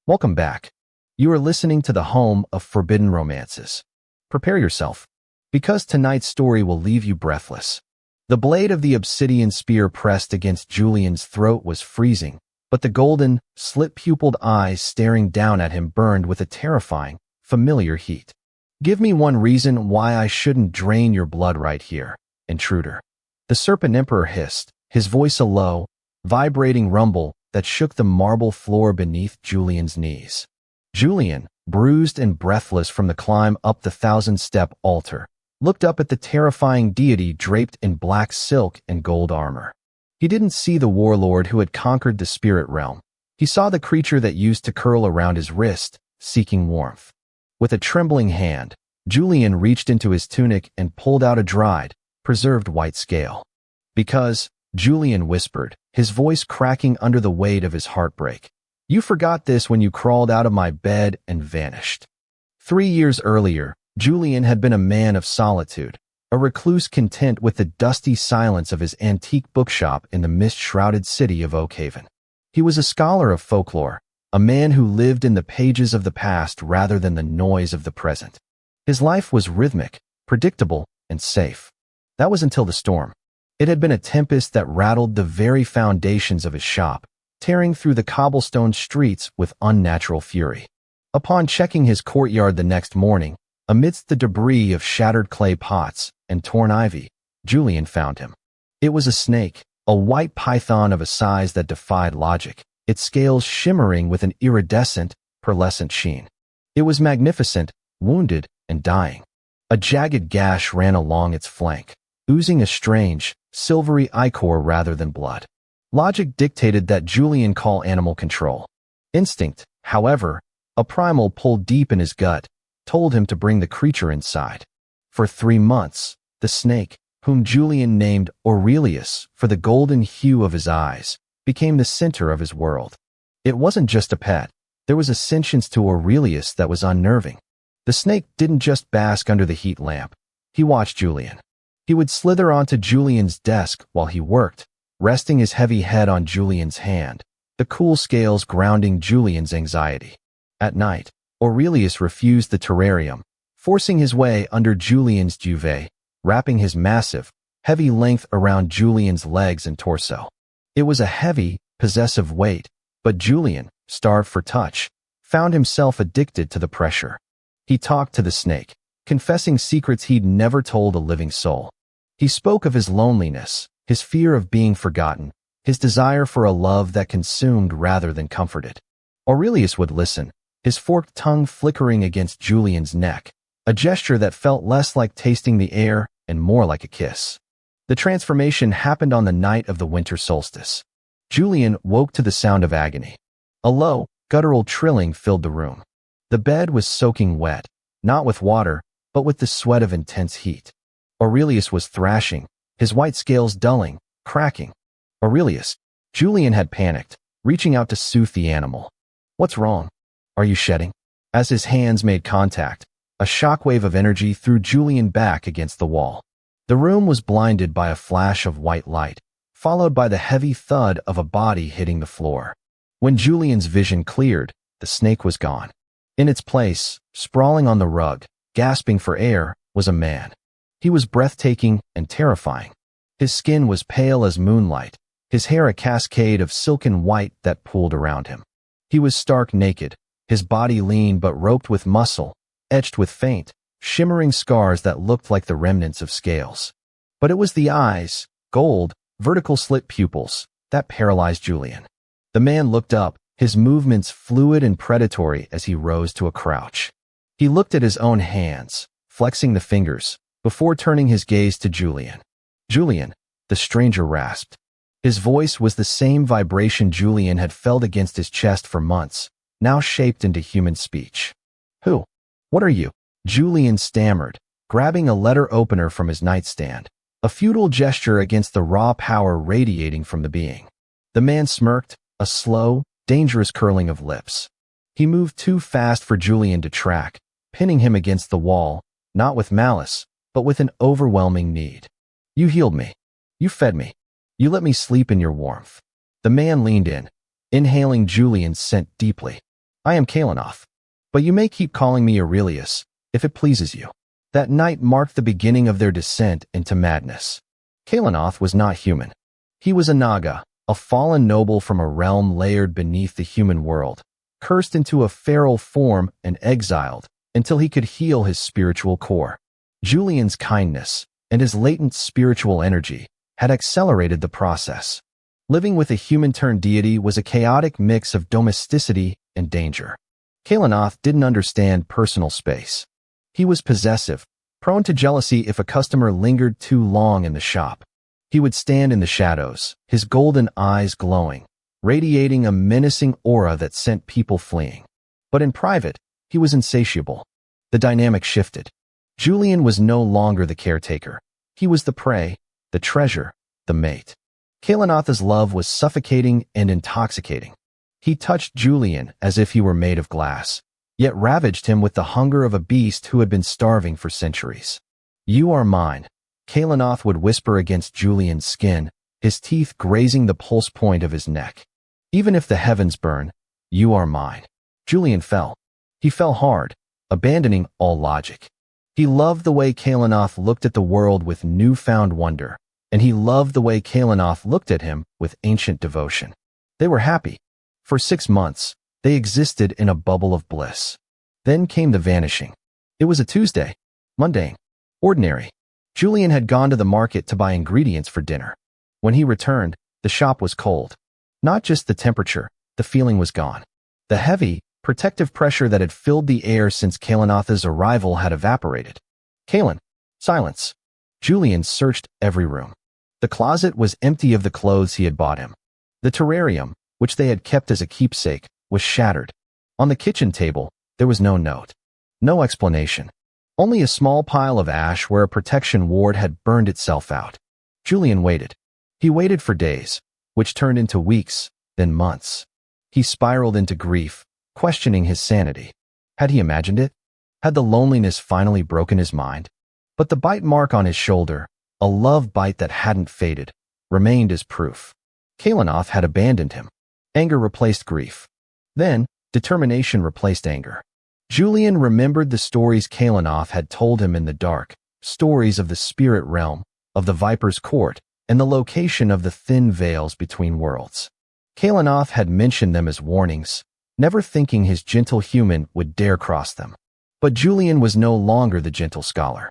Welcome back. You are listening to the home of forbidden romances. Prepare yourself, because tonight's story will leave you breathless. The blade of the obsidian spear pressed against Julian's throat was freezing, but the golden, slit-pupiled eyes staring down at him burned with a terrifying, familiar heat. "Give me one reason why I shouldn't drain your blood right here, intruder," the Serpent Emperor hissed, his voice a low, vibrating rumble that shook the marble floor beneath Julian's knees. Julian, bruised and breathless from the climb up the 1,000-step altar, looked up at the terrifying deity draped in black silk and gold armor. He didn't see the warlord who had conquered the spirit realm. He saw the creature that used to curl around his wrist, seeking warmth. With a trembling hand, Julian reached into his tunic and pulled out a dried, preserved white scale. "Because," Julian whispered, his voice cracking under the weight of his heartbreak, "you forgot this when you crawled out of my bed and vanished." 3 years earlier, Julian had been a man of solitude, a recluse content with the dusty silence of his antique bookshop in the mist-shrouded city of Oakhaven. He was a scholar of folklore, a man who lived in the pages of the past rather than the noise of the present. His life was rhythmic, predictable, and safe. That was until the storm. It had been a tempest that rattled the very foundations of his shop, tearing through the cobblestone streets with unnatural fury. Upon checking his courtyard the next morning, amidst the debris of shattered clay pots and torn ivy, Julian found him. It was a snake, a white python of a size that defied logic, its scales shimmering with an iridescent, pearlescent sheen. It was magnificent, wounded, and dying. A jagged gash ran along its flank, oozing a strange, silvery ichor rather than blood. Logic dictated that Julian call animal control. Instinct, however, a primal pull deep in his gut, told him to bring the creature inside. For 3 months, the snake, whom Julian named Aurelius for the golden hue of his eyes, became the center of his world. It wasn't just a pet. There was a sentience to Aurelius that was unnerving. The snake didn't just bask under the heat lamp. He watched Julian. He would slither onto Julian's desk while he worked, resting his heavy head on Julian's hand, the cool scales grounding Julian's anxiety. At night, Aurelius refused the terrarium, forcing his way under Julian's duvet, wrapping his massive, heavy length around Julian's legs and torso. It was a heavy, possessive weight, but Julian, starved for touch, found himself addicted to the pressure. He talked to the snake, confessing secrets he'd never told a living soul. He spoke of his loneliness, his fear of being forgotten, his desire for a love that consumed rather than comforted. Aurelius would listen, his forked tongue flickering against Julian's neck, a gesture that felt less like tasting the air and more like a kiss. The transformation happened on the night of the winter solstice. Julian woke to the sound of agony. A low, guttural trilling filled the room. The bed was soaking wet, not with water, but with the sweat of intense heat. Aurelius was thrashing, his white scales dulling, cracking. "Aurelius," Julian had panicked, reaching out to soothe the animal. "What's wrong? Are you shedding?" As his hands made contact, a shockwave of energy threw Julian back against the wall. The room was blinded by a flash of white light, followed by the heavy thud of a body hitting the floor. When Julian's vision cleared, the snake was gone. In its place, sprawling on the rug, gasping for air, was a man. He was breathtaking and terrifying. His skin was pale as moonlight, his hair a cascade of silken white that pooled around him. He was stark naked, his body lean but roped with muscle, etched with faint, shimmering scars that looked like the remnants of scales. But it was the eyes, gold, vertical slit pupils, that paralyzed Julian. The man looked up, his movements fluid and predatory as he rose to a crouch. He looked at his own hands, flexing the fingers, before turning his gaze to Julian. "Julian," the stranger rasped. His voice was the same vibration Julian had felt against his chest for months, now shaped into human speech. "Who? What are you?" Julian stammered, grabbing a letter opener from his nightstand, a futile gesture against the raw power radiating from the being. The man smirked, a slow, dangerous curling of lips. He moved too fast for Julian to track, pinning him against the wall, not with malice, but with an overwhelming need. "You healed me. You fed me. You let me sleep in your warmth." The man leaned in, inhaling Julian's scent deeply. I am Kalanoth. But you may keep calling me Aurelius, if it pleases you." That night marked the beginning of their descent into madness. Kalanoth was not human. He was a Naga, a fallen noble from a realm layered beneath the human world, cursed into a feral form and exiled until he could heal his spiritual core. Julian's kindness and his latent spiritual energy had accelerated the process. Living with a human-turned deity was a chaotic mix of domesticity and danger. Kalanoth didn't understand personal space. He was possessive, prone to jealousy if a customer lingered too long in the shop. He would stand in the shadows, his golden eyes glowing, radiating a menacing aura that sent people fleeing. But in private, he was insatiable. The dynamic shifted. Julian was no longer the caretaker. He was the prey, the treasure, the mate. Kalanoth's love was suffocating and intoxicating. He touched Julian as if he were made of glass, yet ravaged him with the hunger of a beast who had been starving for centuries. "You are mine," Kalanoth would whisper against Julian's skin, his teeth grazing the pulse point of his neck. "Even if the heavens burn, you are mine." Julian fell. He fell hard, abandoning all logic. He loved the way Kalanoth looked at the world with newfound wonder, and he loved the way Kalanoth looked at him with ancient devotion. They were happy. For 6 months, they existed in a bubble of bliss. Then came the vanishing. It was a Tuesday. Mundane. Ordinary. Julian had gone to the market to buy ingredients for dinner. When he returned, the shop was cold. Not just the temperature, the feeling was gone. The heavy, protective pressure that had filled the air since Kalanoth's arrival had evaporated. "Kalan." Silence. Julian searched every room. The closet was empty of the clothes he had bought him. The terrarium, which they had kept as a keepsake, was shattered. On the kitchen table, there was no note. No explanation. Only a small pile of ash where a protection ward had burned itself out. Julian waited. He waited for days, which turned into weeks, then months. He spiraled into grief, questioning his sanity. Had he imagined it? Had the loneliness finally broken his mind? But the bite mark on his shoulder, a love bite that hadn't faded, remained as proof. Kalanoth had abandoned him. Anger replaced grief. Then, determination replaced anger. Julian remembered the stories Kalanoth had told him in the dark, stories of the spirit realm, of the Viper's Court, and the location of the thin veils between worlds. Kalanoth had mentioned them as warnings, never thinking his gentle human would dare cross them. But Julian was no longer the gentle scholar.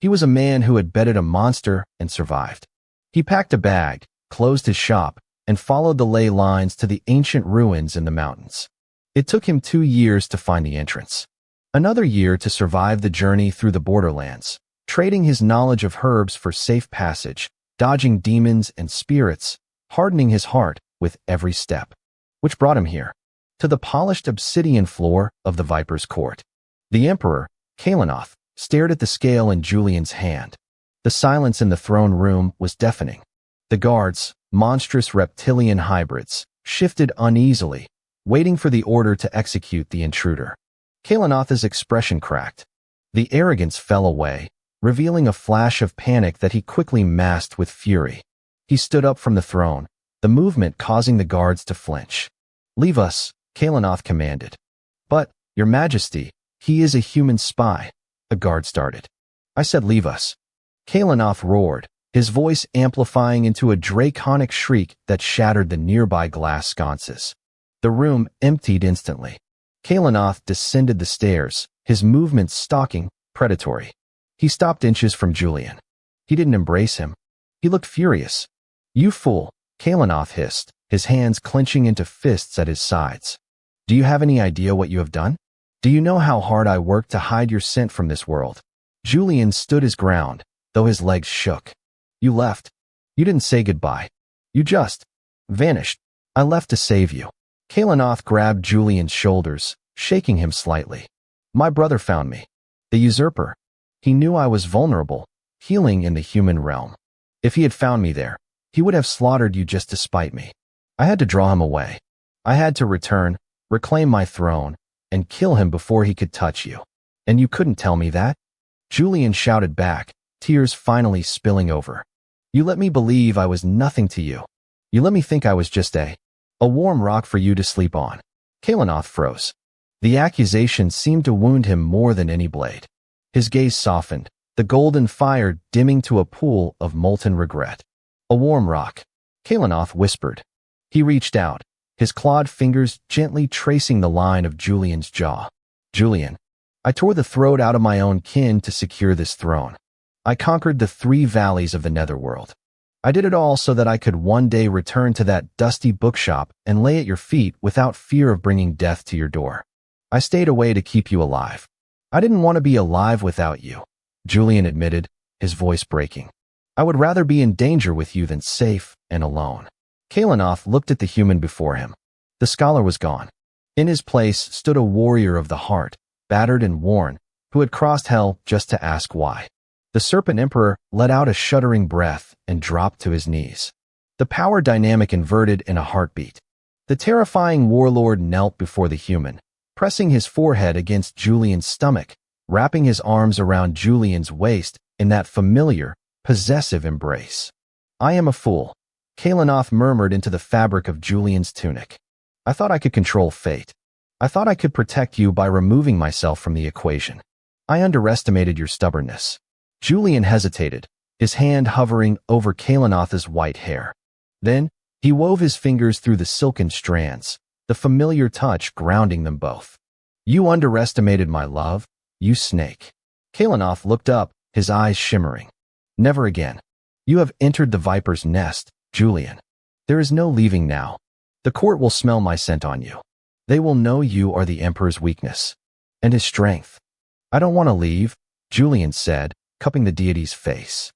He was a man who had bedded a monster and survived. He packed a bag, closed his shop, and followed the ley lines to the ancient ruins in the mountains. It took him 2 years to find the entrance. Another year to survive the journey through the borderlands, trading his knowledge of herbs for safe passage, dodging demons and spirits, hardening his heart with every step. Which brought him here, to the polished obsidian floor of the Viper's Court. The Emperor, Kalanoth, stared at the scale in Julian's hand. The silence in the throne room was deafening. The guards, monstrous reptilian hybrids, shifted uneasily, waiting for the order to execute the intruder. Kalanoth's expression cracked. The arrogance fell away, revealing a flash of panic that he quickly masked with fury. He stood up from the throne, the movement causing the guards to flinch. "Leave us," Kalanoth commanded. "But, Your Majesty, he is a human spy," a guard started. "I said leave us." Kalanoth roared, his voice amplifying into a draconic shriek that shattered the nearby glass sconces. The room emptied instantly. Kalanoth descended the stairs, his movements stalking, predatory. He stopped inches from Julian. He didn't embrace him. He looked furious. "You fool," Kalanoth hissed, his hands clenching into fists at his sides. "Do you have any idea what you have done? Do you know how hard I worked to hide your scent from this world?" Julian stood his ground, though his legs shook. "You left. You didn't say goodbye. You just vanished. I left to save you." Kalanoth grabbed Julian's shoulders, shaking him slightly. "My brother found me. The usurper. He knew I was vulnerable, healing in the human realm. If he had found me there, he would have slaughtered you just to spite me. I had to draw him away. I had to return, reclaim my throne, and kill him before he could touch you. And you couldn't tell me that?" Julian shouted back, tears finally spilling over. "You let me believe I was nothing to you. You let me think I was just a warm rock for you to sleep on." Kalanoth froze. The accusation seemed to wound him more than any blade. His gaze softened, the golden fire dimming to a pool of molten regret. A warm rock, Kalanoth whispered. He reached out, his clawed fingers gently tracing the line of Julian's jaw. Julian, I tore the throat out of my own kin to secure this throne. I conquered the 3 valleys of the netherworld. I did it all so that I could one day return to that dusty bookshop and lay at your feet without fear of bringing death to your door. I stayed away to keep you alive. I didn't want to be alive without you, Julian admitted, his voice breaking. I would rather be in danger with you than safe and alone. Kalanoth looked at the human before him. The scholar was gone. In his place stood a warrior of the heart, battered and worn, who had crossed hell just to ask why. The Serpent Emperor let out a shuddering breath and dropped to his knees. The power dynamic inverted in a heartbeat. The terrifying warlord knelt before the human, pressing his forehead against Julian's stomach, wrapping his arms around Julian's waist in that familiar, possessive embrace. I am a fool, Kalanoth murmured into the fabric of Julian's tunic. I thought I could control fate. I thought I could protect you by removing myself from the equation. I underestimated your stubbornness. Julian hesitated, his hand hovering over Kalanoth's white hair. Then, he wove his fingers through the silken strands, the familiar touch grounding them both. You underestimated my love, you snake. Kalanoth looked up, his eyes shimmering. Never again. You have entered the viper's nest, Julian. There is no leaving now. The court will smell my scent on you. They will know you are the Emperor's weakness and his strength. I don't want to leave, Julian said, cupping the deity's face.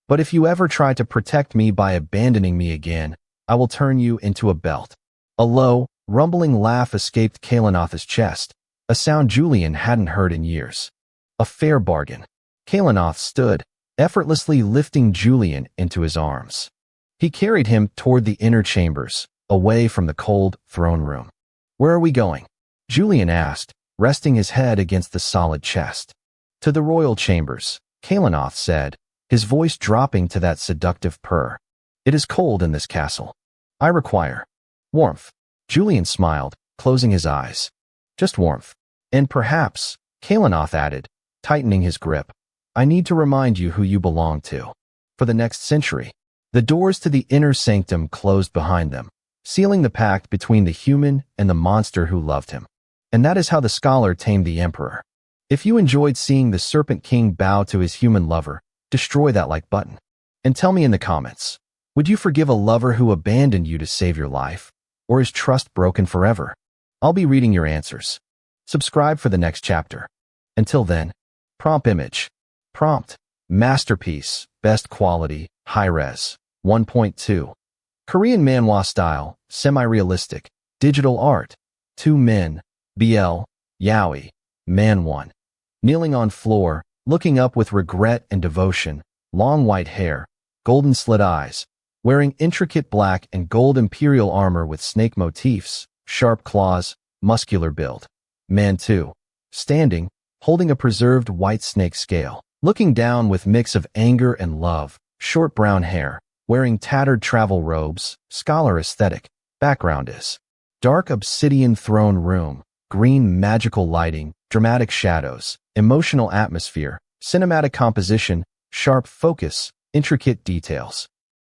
But if you ever try to protect me by abandoning me again, I will turn you into a belt. A low, rumbling laugh escaped Kalanoth's chest, a sound Julian hadn't heard in years. A fair bargain. Kalanoth stood, effortlessly lifting Julian into his arms. He carried him toward the inner chambers, away from the cold throne room. Where are we going? Julian asked, resting his head against the solid chest. To the royal chambers, Kalanoth said, his voice dropping to that seductive purr. It is cold in this castle. I require warmth. Julian smiled, closing his eyes. Just warmth. And perhaps, Kalanoth added, tightening his grip, I need to remind you who you belong to. For the next century. The doors to the inner sanctum closed behind them, sealing the pact between the human and the monster who loved him. And that is how the scholar tamed the Emperor. If you enjoyed seeing the Serpent King bow to his human lover, destroy that like button. And tell me in the comments, would you forgive a lover who abandoned you to save your life? Or is trust broken forever? I'll be reading your answers. Subscribe for the next chapter. Until then, prompt image. Prompt, masterpiece, best quality, high-res, 1.2. Korean manhwa style, semi-realistic, digital art. 2 men, BL, Yaoi, man 1. Kneeling on floor, looking up with regret and devotion, long white hair, golden slit eyes, wearing intricate black and gold imperial armor with snake motifs, sharp claws, muscular build. Man 2. Standing, holding a preserved white snake scale, looking down with mix of anger and love, short brown hair, wearing tattered travel robes, scholar aesthetic. Background is dark obsidian throne room, green magical lighting, dramatic shadows, emotional atmosphere, cinematic composition, sharp focus, intricate details.